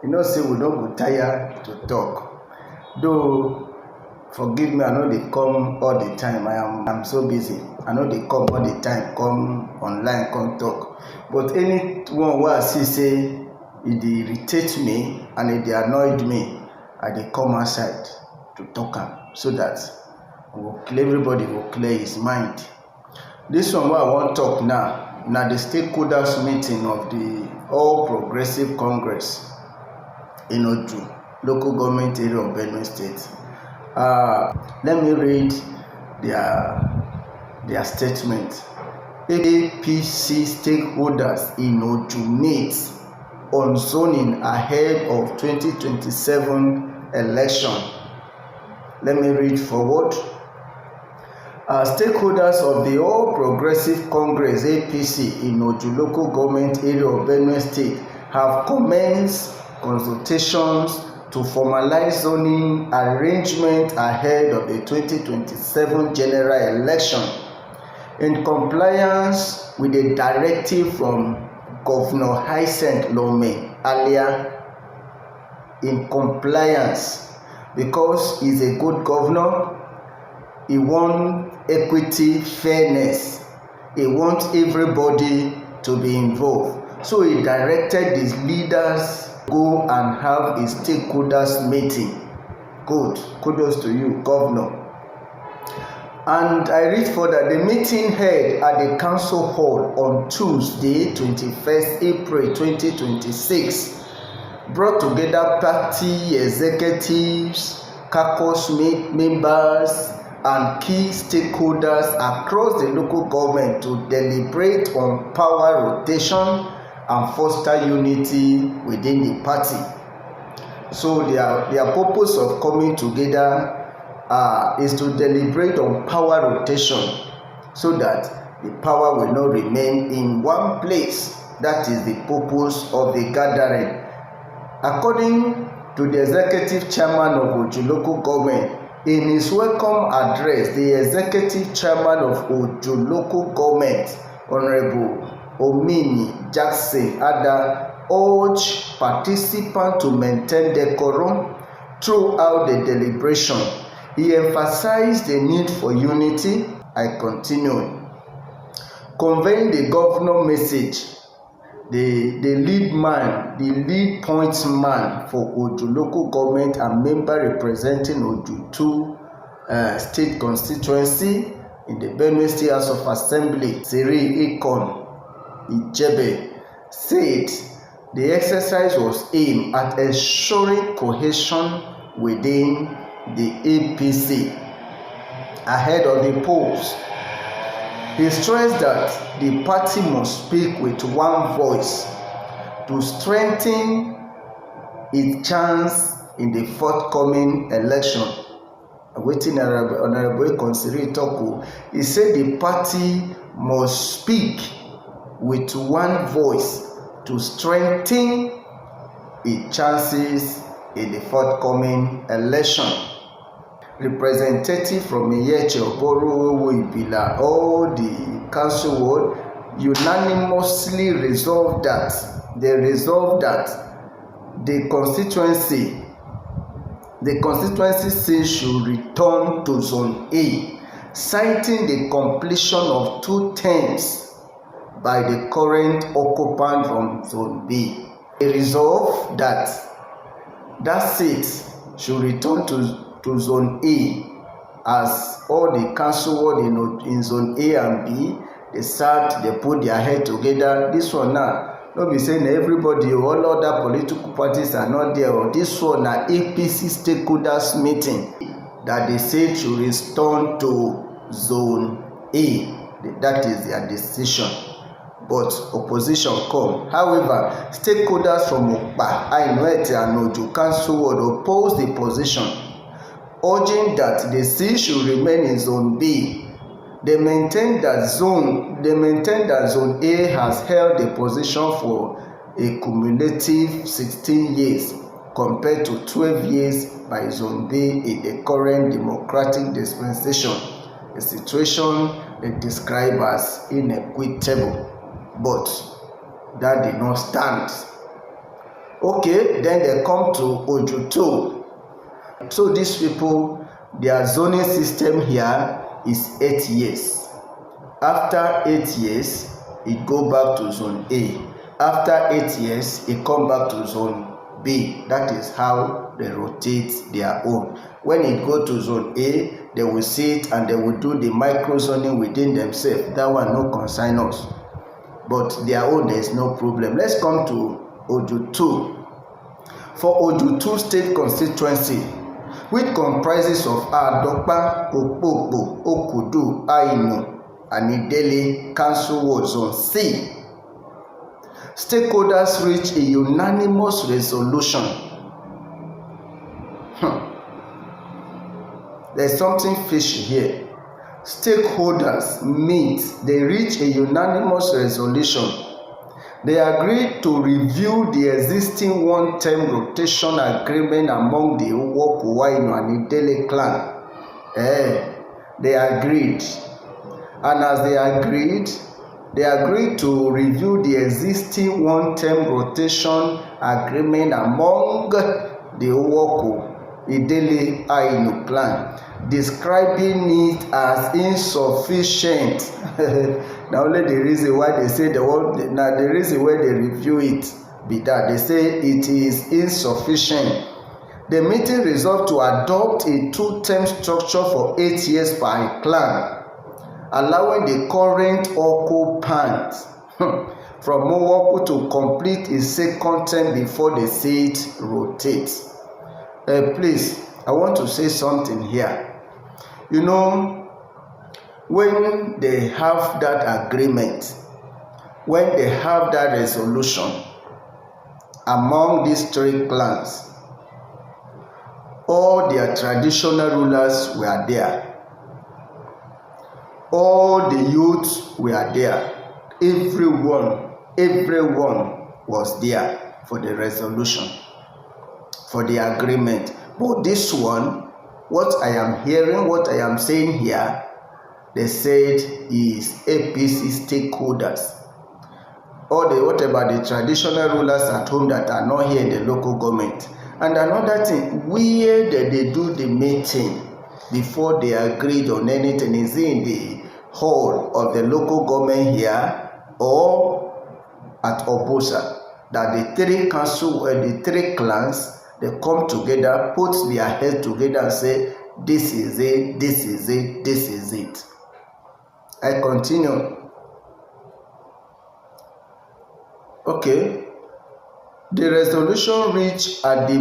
Say we don't go tired to talk. Though, forgive me, I know they come all the time. I'm so busy. I know they come all the time, come online, come talk. But anyone who I see say it irritate me and it annoyed me, I dey come outside to talk am so that everybody will clear his mind. This one wey I wan talk now na the stakeholders meeting of the All Progressive Congress in Oju, local government area of Benue State. Let me read their statement. APC stakeholders in Oju meet on zoning ahead of 2027 election. Let me read forward. Stakeholders of the All Progressive Congress APC in Oju local government area of Benue State have commenced consultations to formalize zoning arrangement ahead of the 2027 general election in compliance with a directive from Governor Hyacinth Alia. In compliance because he's a good governor. He wants equity, fairness. He wants everybody to be involved. So he directed his leaders go and have a stakeholders meeting. Good. Kudos to you, Governor. And I read further, the meeting held at the Council Hall on Tuesday, 21st April 2026, brought together party executives, caucus members, and key stakeholders across the local government to deliberate on power rotation and foster unity within the party. So their purpose of coming together is to deliberate on power rotation so that the power will not remain in one place. That is the purpose of the gathering. According to the executive chairman of Oju local government, in his welcome address, the executive chairman of Oju local government, Honorable Omini Jackson Ada, urged participants to maintain decorum throughout the deliberation. He emphasized the need for unity. I continue. Conveying the governor message, the lead point man for Oju local government and member representing Oju 2 state constituency in the Benue State House of Assembly, Siri Ekon Ijebe, said the exercise was aimed at ensuring cohesion within the APC ahead of the polls. He stressed that the party must speak with one voice to strengthen its chance in the forthcoming election. Waiting Honorable Konsiri Toku, he said the party must speak with one voice to strengthen its chances in the forthcoming election. Representative from Iyeche, Oboro, Ibila, all the council ward unanimously resolved that the constituency seat should return to Zone A, citing the completion of 2 terms by the current occupant from Zone B. They resolved that seat should return to Zone A, as all the council ward in Zone A and B, they put their head together. This one now, not be saying everybody, all other political parties are not there. Or this one na APC stakeholders meeting that they said should return to Zone A. That is their decision. But opposition come. However, stakeholders from Okpa, Ainuete and Oju Council ward oppose the position, urging that the seat should remain in Zone B. They maintain that Zone A has held the position for a cumulative 16 years compared to 12 years by Zone B in the current democratic dispensation, a situation they describe as inequitable. But that did not stand. Okay, then they come to Ojuto. So these people, their zoning system here is 8 years. After 8 years, it go back to zone A. After 8 years, it come back to zone B. That is how they rotate their own. When it go to zone A, they will sit and they will do the micro zoning within themselves. That one no concern us. But their own, there is no problem. Let's come to Ojuto. For Ojuto State Constituency, which comprises of Adokpa, Okpokpo, Okudu, Ainu, and Idele Council Ward Zone C, stakeholders reach a unanimous resolution. There's something fishy here. Stakeholders meet, they reach a unanimous resolution. They agreed to review the existing one-term rotation agreement among the Uwoku, Wainu, and Idele clan. They agreed. And as they agreed to review the existing one-term rotation agreement among the Uwoku, Idele, Ainu clan, describing it as insufficient. Now only the reason why they say the reason why they review it be that they say it is insufficient. The meeting resolved to adopt a two-term structure for 8 years per clan, allowing the current occupant from Uwoku to complete a second term before the seat rotates. Please, I want to say something here. You know, when they have that agreement, when they have that resolution among these three clans, all their traditional rulers were there. All the youths were there. Everyone was there for the resolution, for the agreement. But this one, what I am hearing, what I am saying here, they said is APC stakeholders. What about the traditional rulers at home that are not here in the local government? And another thing, where did they do the meeting before they agreed on anything? Is it in the hall of the local government here or at Obosa? That the three council or the three clans, they come together, put their heads together and say, this is it, this is it, this is it. I continue. Okay. The resolution reached at the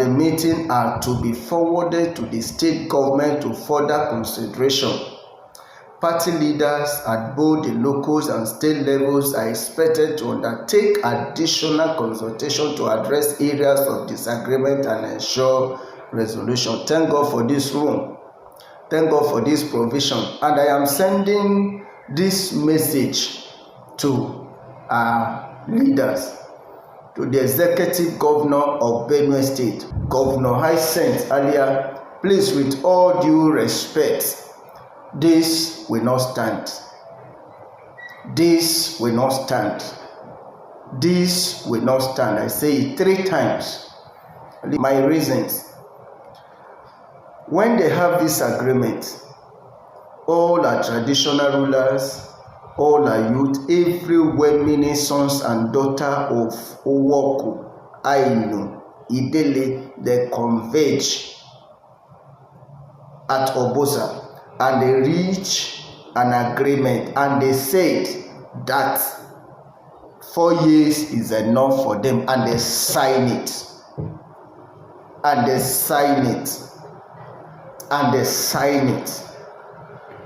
meeting are to be forwarded to the state government to further consideration. Party leaders at both the local and state levels are expected to undertake additional consultation to address areas of disagreement and ensure resolution. Thank God for this room. Thank God for this provision. And I am sending this message to our leaders, to the executive governor of Benue State, Governor Hyacinth Alia. Please, with all due respect, this will not stand. This will not stand. This will not stand. I say it 3 times. My reasons. When they have this agreement, all our traditional rulers, all our youth, every well-meaning sons and daughters of Uwoku, Ainu, Idele, they converge at Obosa. And they reach an agreement, and they said that 4 years is enough for them, and they sign it. And they sign it. And they sign it.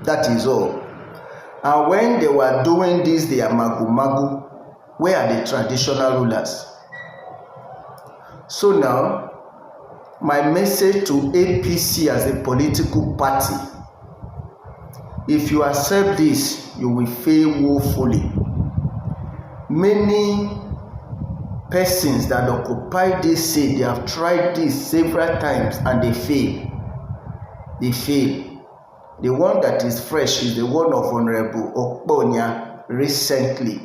That is all. And when they were doing this, they are magu. Where are the traditional rulers? So now, my message to APC as a political party: if you accept this, you will fail woefully. Many persons that occupy this seat, they have tried this several times and they fail. They fail. The one that is fresh is the one of Honorable Okponya recently.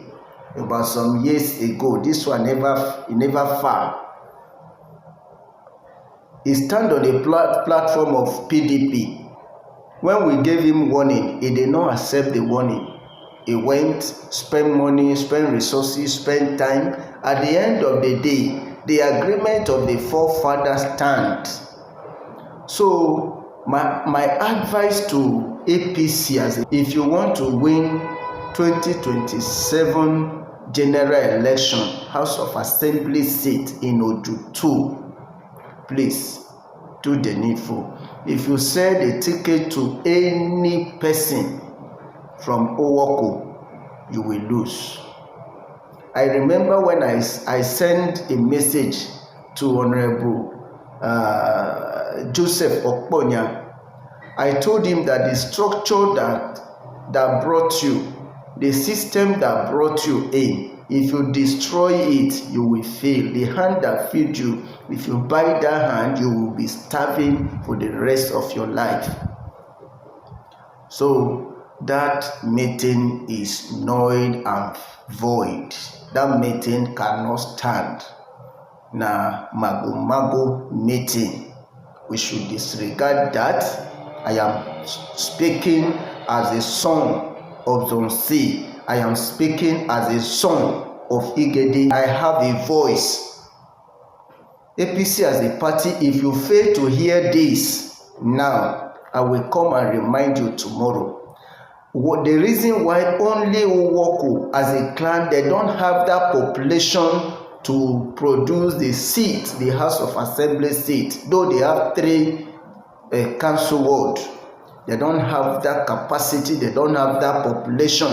about some years ago. This one never far. He stand on the platform of PDP. When we gave him warning, he did not accept the warning. He went, spent money, spent resources, spent time. At the end of the day, the agreement of the forefathers stands. So my advice to APC is, if you want to win 2027 general election, House of Assembly seat in Oju 2, please do the needful. If you sell the ticket to any person from Owoko, you will lose. I remember when I sent a message to Honorable Joseph Okponya. I told him that the structure that brought you, the system that brought you in, if you destroy it, you will fail. The hand that feeds you, if you buy that hand, you will be starving for the rest of your life. So that meeting is null and void. That meeting cannot stand. Na mago meeting. We should disregard that. I am speaking as a son of Zonsi. I am speaking as a son of Igede. I have a voice. APC as a party, if you fail to hear this now, I will come and remind you tomorrow. The reason why only Owoko as a clan, they don't have that population to produce the seat, the House of Assembly seat, though they have 3 council wards. They don't have that capacity, they don't have that population.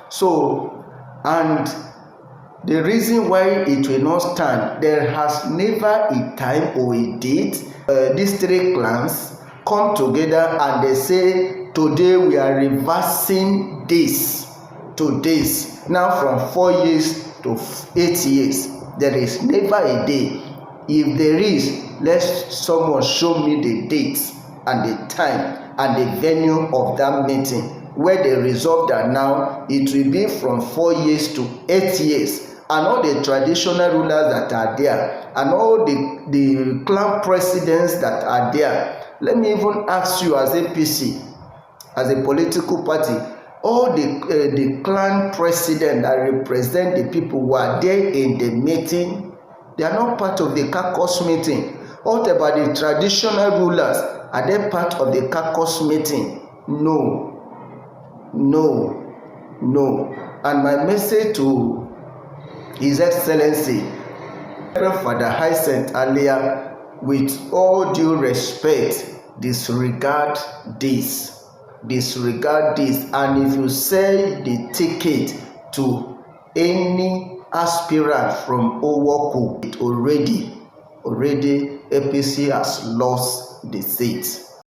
So, and the reason why it will not stand, there has never a time or a date these 3 clans come together and they say, today we are reversing this to this. Now from 4 years to 8 years, there is never a day. If there is, let someone show me the dates and the time and the venue of that meeting where they resolve that now it will be from 4 years to 8 years. And all the traditional rulers that are there and all the clan presidents that are there. Let me even ask you as APC, as a political party, all the clan president that represent the people who are there in the meeting, they are not part of the caucus meeting. What about the traditional rulers? Are they part of the caucus meeting? No. And my message to His Excellency, Reverend Father Hyacinth Alia, with all due respect, disregard this. And if you sell the ticket to any aspirant from Owoko, it already APC has lost the seat.